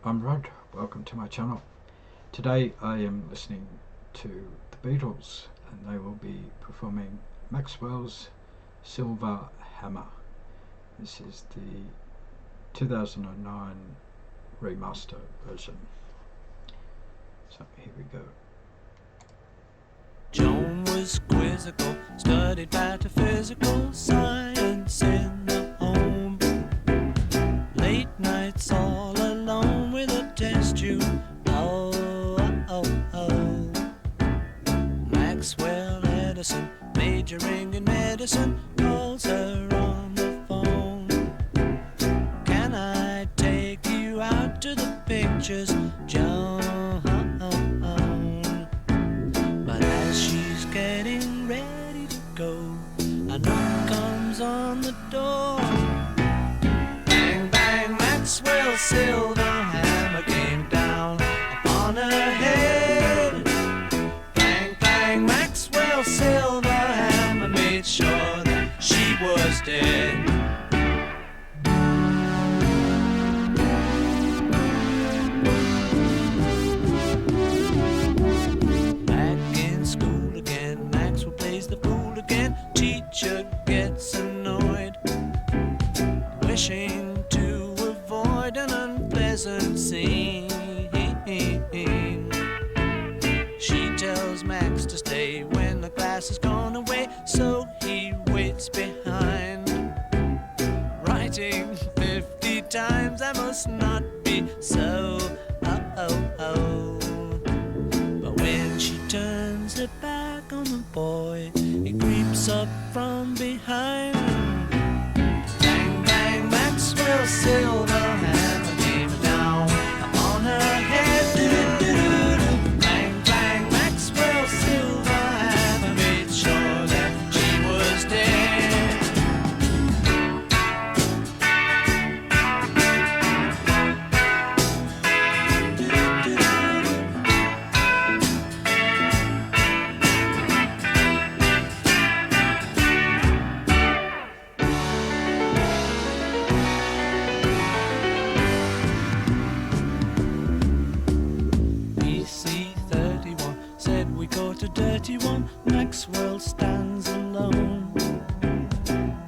I'm Rod, welcome to my channel. Today I am listening to the Beatles and they will be performing Maxwell's Silver Hammer. This is the 2009 remaster version. So here we go. John was quizzical, studied metaphysical science in the home. Late nights all alone with a test tube. Oh. Maxwell Edison, majoring in medicine, calls her on the phone. Can I take you out to the pictures, John? But as she's getting ready to go, a knock comes on the door. Bang, bang, Maxwell's silver hammer came down upon her head. Bang, bang, Maxwell's silver hammer made sure that she was dead. Teacher gets annoyed, wishing to avoid an unpleasant scene. She tells Max to stay when the class has gone away, so he waits behind, writing 50 times, I must not be so. But when she turns her back on the boy, he creeps up from behind. Bang, bang, Maxwell's silver hammer came down upon her head. Do-do-do-do-do. Bang, bang, Maxwell's silver hammer made sure that she was dead. A dirty one, Maxwell stands alone,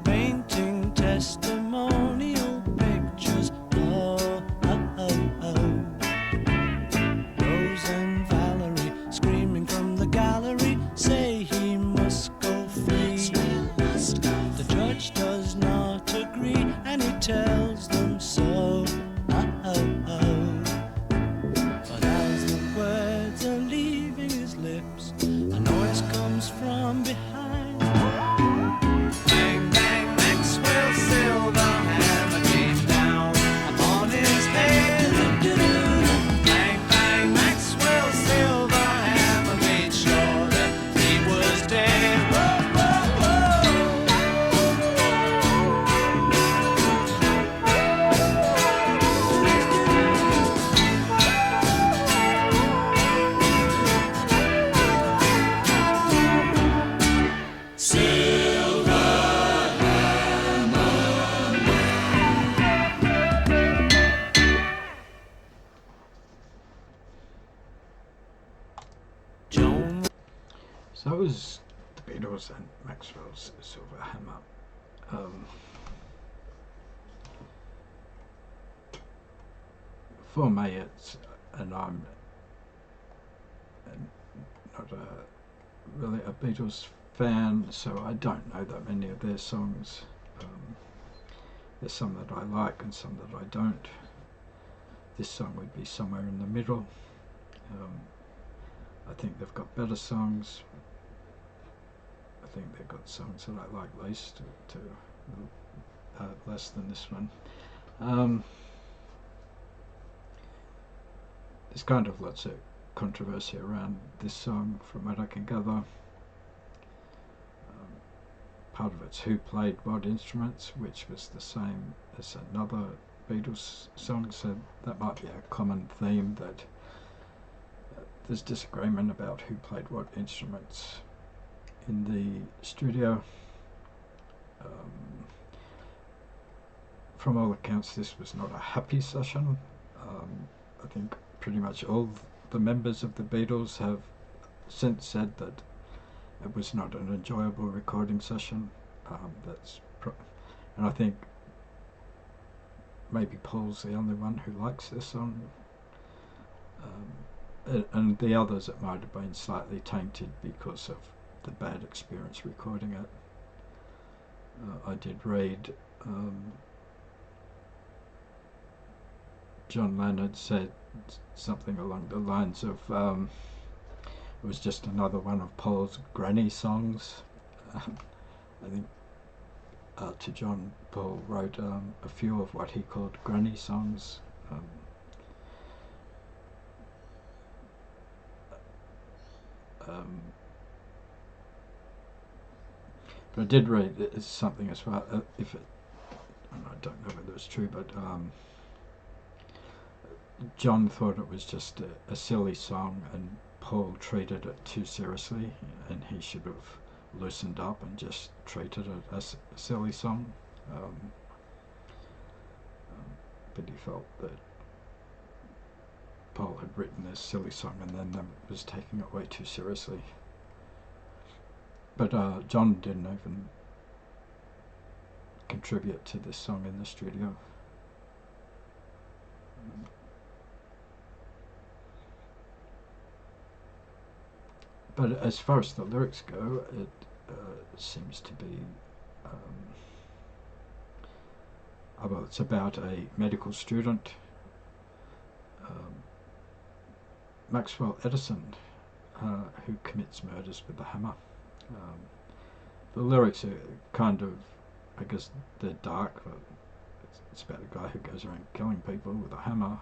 painting testimonial pictures. Oh. Rose and Valerie screaming from the gallery say he must go free. The judge does not agree and he tells them so. But as the words are leaving his lips, a noise comes from behind. Bang, bang, Maxwell's silver hammer came down upon his head. Bang, bang, Maxwell's silver hammer made sure that he was dead. So that was the Beatles and Maxwell's Silver Hammer. For me, and I'm not really a Beatles fan, so I don't know that many of their songs. There's some that I like and some that I don't. This song would be somewhere in the middle. I think they've got better songs. I think they've got songs that I like least to less than this one. There's kind of lots of controversy around this song from what I can gather. Part of it's who played what instruments, which was the same as another Beatles song, so that might be a common theme, that there's disagreement about who played what instruments in the studio. From all accounts, this was not a happy session. I think pretty much all the members of the Beatles have since said that it was not an enjoyable recording session. And I think maybe Paul's the only one who likes this song. And the others, it might have been slightly tainted because of the bad experience recording it. I did read John Lennon said something along the lines of it was just another one of Paul's granny songs. I think to John, Paul wrote a few of what he called granny songs. But I did read something as well, if it, and I don't know whether it's true, but John thought it was just a silly song and Paul treated it too seriously, and he should have loosened up and just treated it as a silly song. But he felt that Paul had written this silly song and then was taking it way too seriously. But John didn't even contribute to this song in the studio. But as far as the lyrics go, it seems to be well, it's about a medical student, Maxwell Edison, who commits murders with a hammer. The lyrics are kind of, I guess they're dark, but it's about a guy who goes around killing people with a hammer,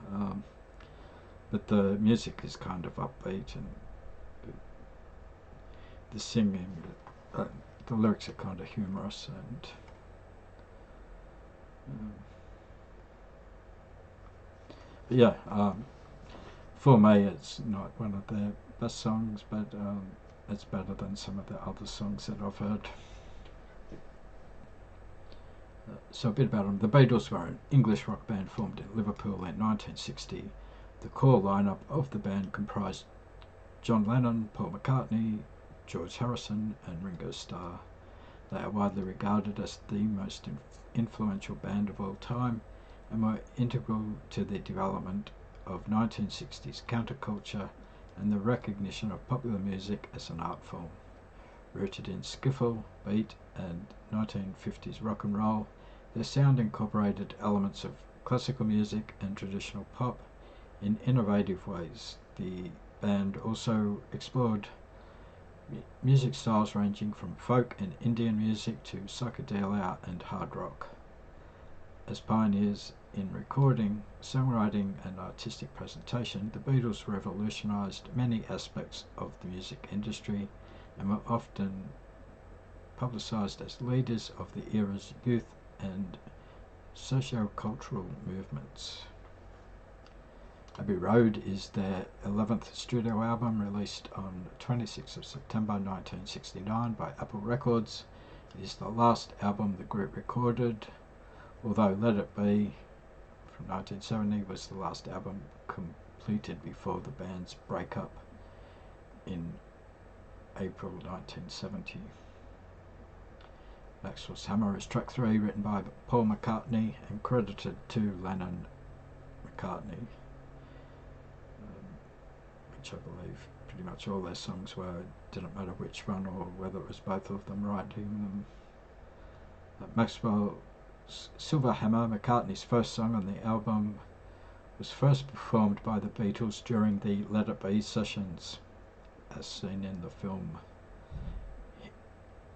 but the music is kind of upbeat, and the singing, the lyrics are kind of humorous, and but yeah, for me it's not one of their best songs, but it's better than some of the other songs that I've heard. So a bit about them. The Beatles were an English rock band formed in Liverpool in 1960. The core lineup of the band comprised John Lennon, Paul McCartney, George Harrison and Ringo Starr. They are widely regarded as the most influential band of all time and were integral to the development of 1960s counterculture and the recognition of popular music as an art form. Rooted in skiffle, beat and 1950s rock and roll, their sound incorporated elements of classical music and traditional pop in innovative ways. The band also explored music styles ranging from folk and Indian music to psychedelia and hard rock. As pioneers in recording, songwriting and artistic presentation, the Beatles revolutionized many aspects of the music industry and were often publicized as leaders of the era's youth and sociocultural movements. Abbey Road is their 11th studio album, released on 26th of September 1969 by Apple Records. It is the last album the group recorded, although Let It Be from 1970 was the last album completed before the band's breakup in April 1970. Maxwell's Hammer is track 3, written by Paul McCartney and credited to Lennon McCartney, which I believe pretty much all their songs were. It didn't matter which one or whether it was both of them writing them. Maxwell's Silver Hammer, McCartney's first song on the album, was first performed by the Beatles during the Let It Be sessions, as seen in the film.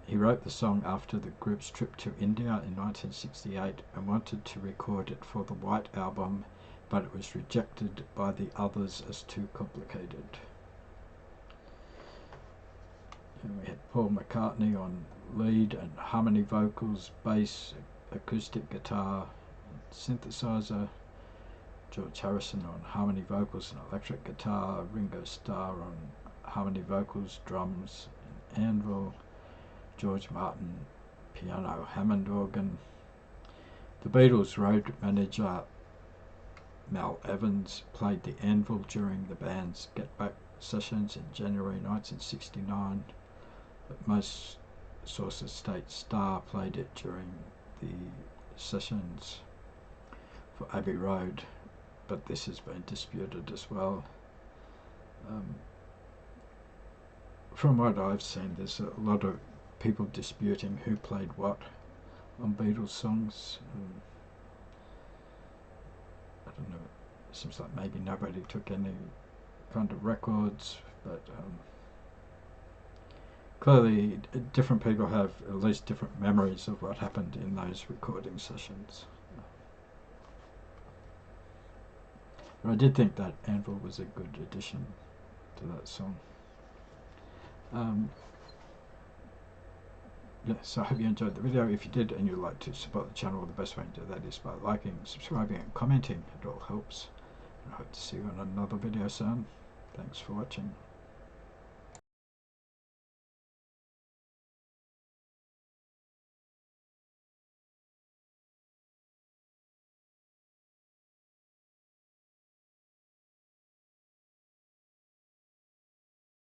He wrote the song after the group's trip to India in 1968 and wanted to record it for the White Album, but it was rejected by the others as too complicated. And we had Paul McCartney on lead and harmony vocals, bass, acoustic guitar, synthesizer, George Harrison on harmony vocals and electric guitar, Ringo Starr on harmony vocals, drums and anvil, George Martin piano, Hammond organ. The Beatles' road manager Mal Evans played the anvil during the band's Get Back sessions in January 1969, but most sources state Starr played it during the sessions for Abbey Road, but this has been disputed as well. From what I've seen, there's a lot of people disputing who played what on Beatles songs. I don't know, it seems like maybe nobody took any kind of records, but clearly different people have at least different memories of what happened in those recording sessions. But I did think that anvil was a good addition to that song. So I hope you enjoyed the video. If you did and you'd like to support the channel, the best way to do that is by liking, subscribing and commenting. It all helps. And I hope to see you on another video soon. Thanks for watching.